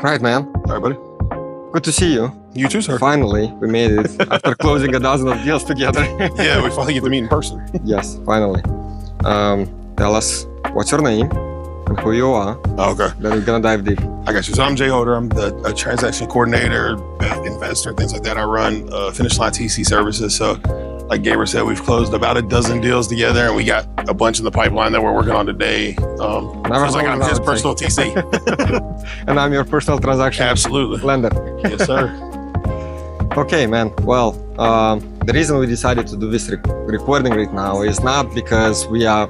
Right, man. All right, buddy. Good to see you. You too, sir. Finally, we made it after closing a dozen of deals together. Yeah, we finally get to meet in person. Yes, finally. Tell us what's your name and who you are. Oh, okay. Then we're gonna dive deep. I got you. So I'm Jay Holder. I'm a transaction coordinator, investor, things like that. I run Finish Line TC services. So like Gabriel said, we've closed about a dozen deals together, and we got a bunch in the pipeline that we're working on today. Feels like I'm his personal TC. And I'm your personal transaction Absolutely. lender. Yes, sir. Okay, man. Well, the reason we decided to do this recording right now is not because we are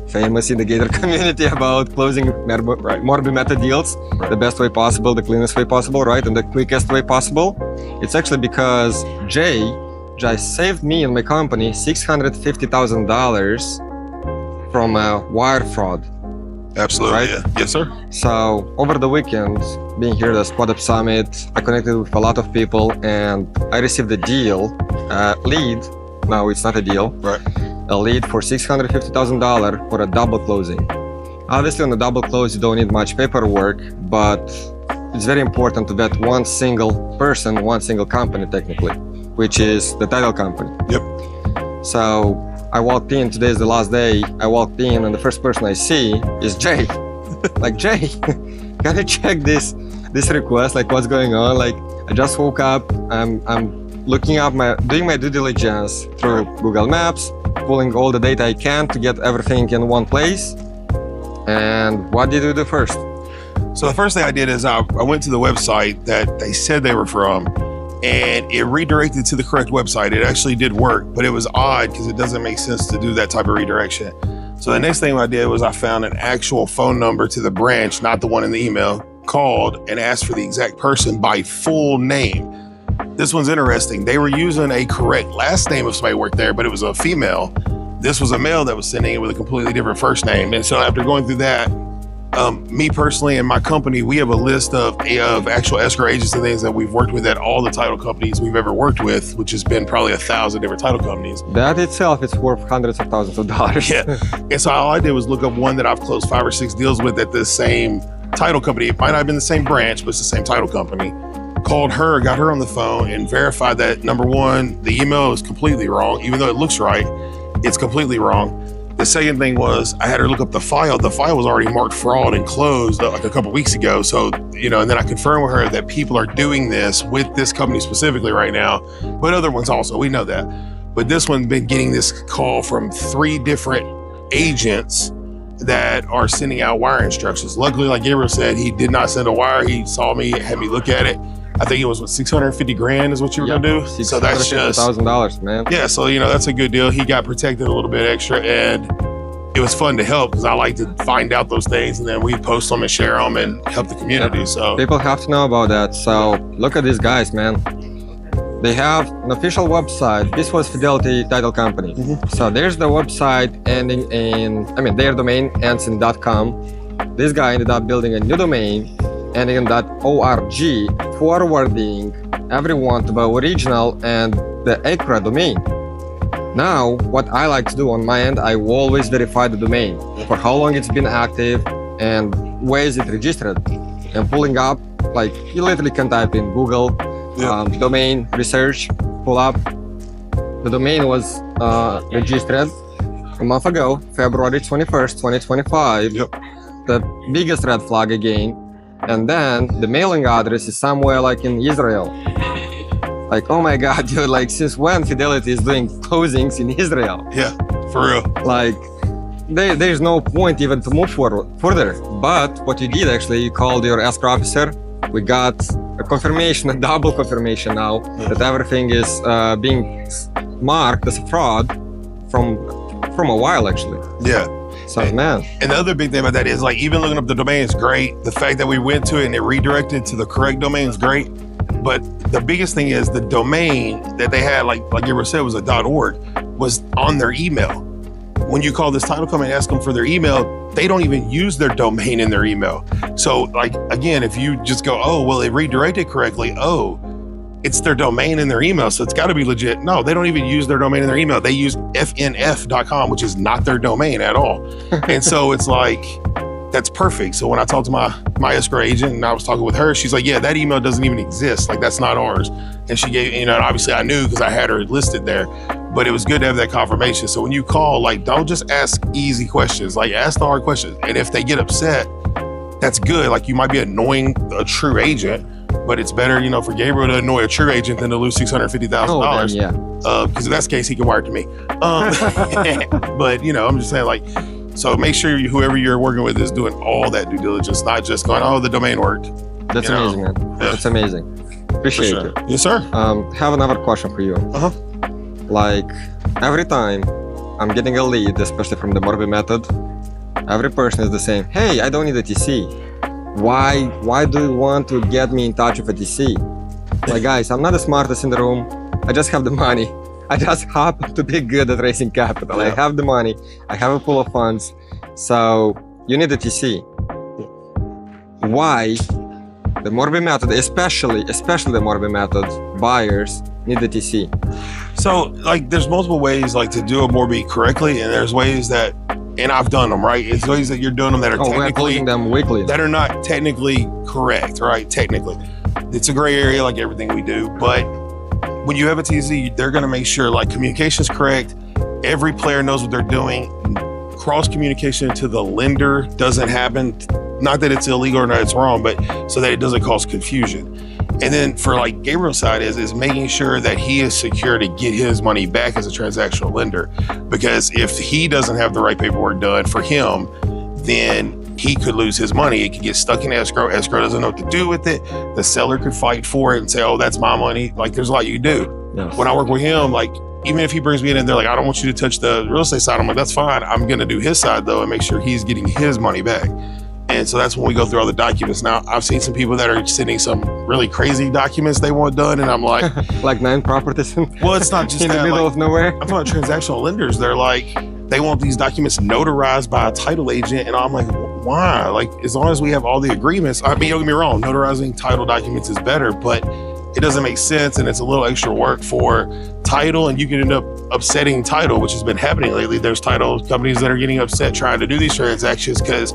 famous in the Gator community about closing morbid method deals the best way possible, the cleanest way possible, right, and the quickest way possible. It's actually because Jay saved me and my company $650,000 from a wire fraud. Absolutely. Right? Yeah. Yes, sir. So over the weekend, being here at the Spot Up Summit, I connected with a lot of people and I received a deal, lead. No, it's not a deal. Right. A lead for $650,000 for a double closing. Obviously, on a double close, you don't need much paperwork, but it's very important to vet one single person, one single company, technically, which is the title company. Yep. So I walked in, today is the last day, I walked in and the first person I see is Jay. Like, Jay, can you check this request? Like, what's going on? Like, I just woke up, I'm looking up doing my due diligence through Google Maps, pulling all the data I can to get everything in one place. And what did you do first? So the first thing I did is I went to the website that they said they were from, and it redirected to the correct website. It actually did work, but it was odd because it doesn't make sense to do that type of redirection. So the next thing I did was I found an actual phone number to the branch, not the one in the email, called and asked for the exact person by full name. This one's interesting. They were using a correct last name of somebody who worked there, but it was a female. This was a male that was sending it with a completely different first name. And so after going through that, me personally and my company, we have a list of actual escrow agents and things that we've worked with at all the title companies we've ever worked with, which has been probably 1,000 different title companies. That itself is worth hundreds of thousands of dollars. Yeah. And so all I did was look up one that I've closed 5 or 6 deals with at the same title company. It might not have been the same branch, but it's the same title company. Called her, got her on the phone, and verified that, number one, the email is completely wrong. Even though it looks right, it's completely wrong. The second thing was I had her look up the file. The file was already marked fraud and closed like a couple weeks ago. So, and then I confirmed with her that people are doing this with this company specifically right now, but other ones also, we know that. But this one's been getting this call from 3 different agents that are sending out wire instructions. Luckily, like Gabriel said, he did not send a wire. He saw me, had me look at it. I think it was $650,000 is what you were gonna do. So that's just $1,000, man. Yeah, so that's a good deal. He got protected a little bit extra, and it was fun to help because I like to find out those things, and then we post them and share them and help the community. So people have to know about that. So look at these guys, man. They have an official website. This was Fidelity Title Company. Mm-hmm. So there's the website ending in, their domain ends in .com. This guy ended up building a new domain ending in .org, forwarding everyone to the original and the accurate domain. Now, what I like to do on my end, I always verify the domain for how long it's been active and where is it registered. And pulling up, like, you literally can type in Google domain research, pull up. The domain was registered a month ago, February 21st, 2025. Yep. The biggest red flag again. And then the mailing address is somewhere like in Israel. Like, oh my God, dude, like, since when Fidelity is doing closings in Israel? Yeah, for real. Like, there's no point even to move further. But what you did actually, you called your escrow officer. We got a confirmation, a double confirmation now that everything is being marked as a fraud from a while actually. Yeah. So, man. And the other big thing about that is, like, even looking up the domain is great. The fact that we went to it and it redirected to the correct domain is great. But the biggest thing is the domain that they had, like Gabriel said, was a .org, was on their email. When you call this title company and ask them for their email, they don't even use their domain in their email. So, like, again, if you just go, oh, well, it redirected correctly. Oh, it's their domain in their email, so it's got to be legit. No, they don't even use their domain in their email. They use fnf.com, which is not their domain at all. And so it's like, that's perfect. So when I talked to my escrow agent and I was talking with her, she's like, yeah, that email doesn't even exist. Like, that's not ours. And she gave, and obviously I knew because I had her listed there, but it was good to have that confirmation. So when you call, like, don't just ask easy questions, like ask the hard questions. And if they get upset, that's good. Like, you might be annoying a true agent, but it's better, for Gabriel to annoy a true agent than to lose $650,000. Yeah. Because in that case, he can wire it to me. But, I'm just saying, like, so make sure whoever you're working with is doing all that due diligence, not just going, oh, the domain worked. That's amazing, man. Yeah. That's amazing. Appreciate it. Yes, sir. Have another question for you. Uh-huh. Like, every time I'm getting a lead, especially from the Morbi method, every person is the same. Hey, I don't need a TC. Why do you want to get me in touch with a TC? Like, guys, I'm not the smartest in the room. I just have the money. I just happen to be good at raising capital. Yeah. I have the money. I have a pool of funds. So you need a TC. Why the Morbi method, especially the Morbi method, buyers need the TC? So, like, there's multiple ways, like, to do a Morbi correctly, and there's ways that, and I've done them, right? It's ways that you're doing them that are we're closing them weekly. that are not technically correct, right? Technically, it's a gray area, like everything we do. But when you have a TC, they're going to make sure, like, communication's correct. Every player knows what they're doing. Cross communication to the lender doesn't happen. Not that it's illegal or not it's wrong, but so that it doesn't cause confusion. And then for, like, Gabriel's side is making sure that he is secure to get his money back as a transactional lender. Because if he doesn't have the right paperwork done for him, then he could lose his money. It could get stuck in escrow. Escrow doesn't know what to do with it. The seller could fight for it and say, oh, that's my money. Like, there's a lot you can do. Yes. When I work with him, like, even if he brings me in and they're like, I don't want you to touch the real estate side, I'm like, that's fine. I'm going to do his side, though, and make sure he's getting his money back. And so that's when we go through all the documents. Now, I've seen some people that are sending some really crazy documents they want done, and I'm like, like 9 properties well, it's not just in that, the middle like, of nowhere. I'm talking about transactional lenders. They're like, they want these documents notarized by a title agent, and I'm like, why? Like, as long as we have all the agreements. I mean, don't get me wrong, notarizing title documents is better, but it doesn't make sense, and it's a little extra work for title, and you can end up upsetting title, which has been happening lately. There's title companies that are getting upset trying to do these transactions because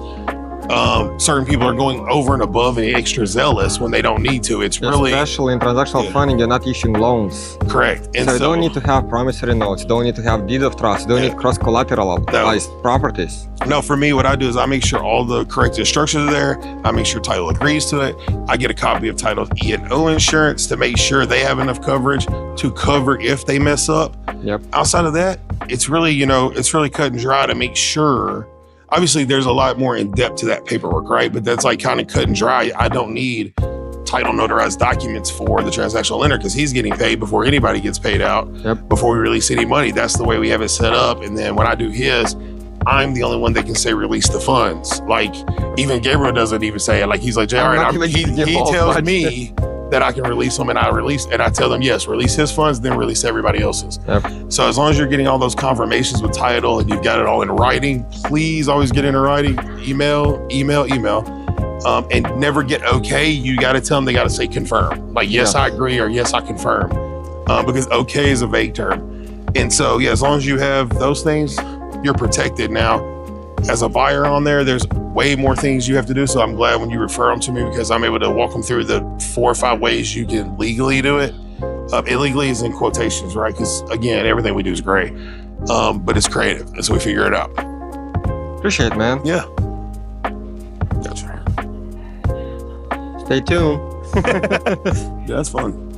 certain people are going over and above and extra zealous when they don't need to. It's really, especially in transactional funding, you're not issuing loans. correct. And So you don't need to have promissory notes. You don't need to have deed of trust. You don't need cross-collateralized properties. No, for me, what I do is I make sure all the correct instructions are there. I make sure title agrees to it. I get a copy of title E&O insurance to make sure they have enough coverage to cover if they mess up. Yep. Outside of that, it's really, it's really cut and dry to make sure. Obviously, there's a lot more in depth to that paperwork, right? But that's like kind of cut and dry. I don't need title notarized documents for the transactional lender because he's getting paid before anybody gets paid out. Yep. Before we release any money. That's the way we have it set up. And then when I do his, I'm the only one that can say release the funds. Like, even Gabriel doesn't even say it. Like, he's like, Jay, all right, he tells me that I can release them, and I tell them, yes, release his funds, then release everybody else's. Yep. So as long as you're getting all those confirmations with title and you've got it all in writing, please always get in writing, email, and never get okay. You got to tell them, they got to say confirm. Like, yes, I agree, or yes, I confirm. Because okay is a vague term. And so, yeah, as long as you have those things, you're protected. Now, as a buyer on there, there's way more things you have to do. So I'm glad when you refer them to me because I'm able to walk them through the 4 or 5 ways you can legally do it. Illegally is in quotations, right? Because again, everything we do is great, but it's creative, and so we figure it out. Appreciate it, man. Yeah. Gotcha. Stay tuned. Yeah, that's fun.